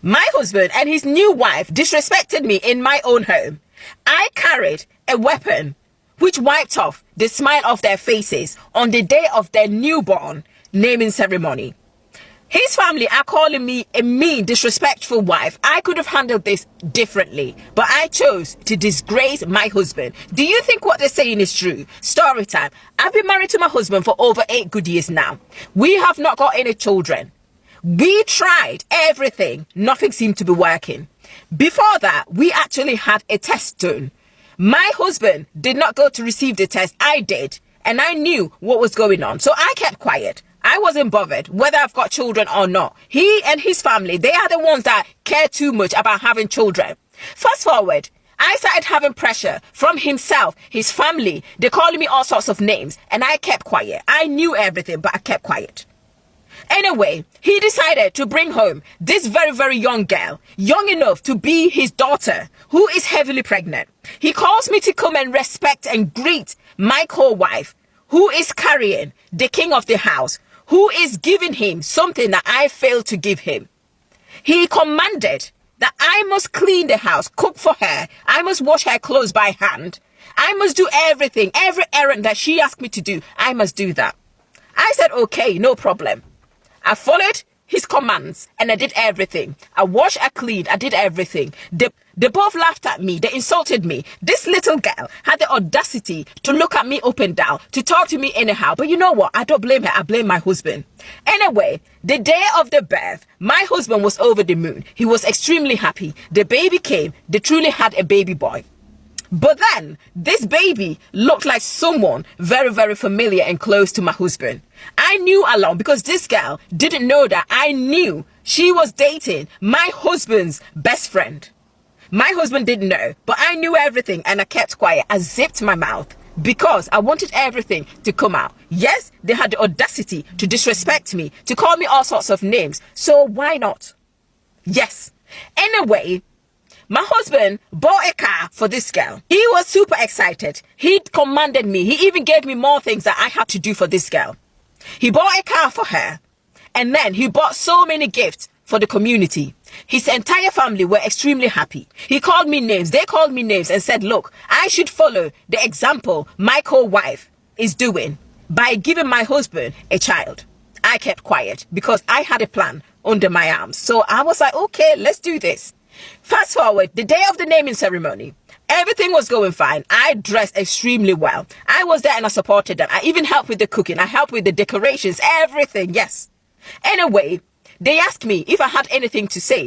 My husband and his new wife disrespected me in my own home. I carried a weapon which wiped off the smile off their faces on the day of their newborn naming ceremony. His family are calling me a mean, disrespectful wife. I could have handled this differently, but I chose to disgrace my husband. Do you think what they're saying is true? Story time. I've been married to my husband for over 8 good years now. We have not got any children. We tried everything. Nothing seemed to be working. Before that, we actually had a test done. My husband did not go to receive the test. I did. And I knew what was going on. So I kept quiet. I wasn't bothered whether I've got children or not. He and his family, they are the ones that care too much about having children. Fast forward, I started having pressure from himself, his family. They're calling me all sorts of names. And I kept quiet. I knew everything, but I kept quiet. Anyway, he decided to bring home this very, very young girl, young enough to be his daughter, who is heavily pregnant. He calls me to come and respect and greet my co-wife, who is carrying the king of the house, who is giving him something that I failed to give him. He commanded that I must clean the house, cook for her, I must wash her clothes by hand, I must do everything, every errand that she asked me to do, I must do that. I said, okay, no problem. I followed his commands and I did everything. I washed, I cleaned, I did everything. They both laughed at me. They insulted me. This little girl had the audacity to look at me up and down, to talk to me anyhow. But you know what? I don't blame her. I blame my husband. Anyway, the day of the birth, my husband was over the moon. He was extremely happy. The baby came. They truly had a baby boy. But then, this baby looked like someone very, very familiar and close to my husband. I knew along because this girl didn't know that I knew she was dating my husband's best friend. My husband didn't know, but I knew everything and I kept quiet. I zipped my mouth because I wanted everything to come out. Yes, they had the audacity to disrespect me, to call me all sorts of names. So why not? Yes. Anyway, my husband bought a car for this girl. He was super excited. He commanded me. He even gave me more things that I had to do for this girl. He bought a car for her. And then he bought so many gifts for the community. His entire family were extremely happy. He called me names. They called me names and said, look, I should follow the example my co-wife is doing by giving my husband a child. I kept quiet because I had a plan under my arms. So I was like, okay, let's do this. Fast forward, the day of the naming ceremony, everything was going fine. I dressed extremely well. I was there and I supported them. I even helped with the cooking. I helped with the decorations, everything, yes. Anyway, they asked me if I had anything to say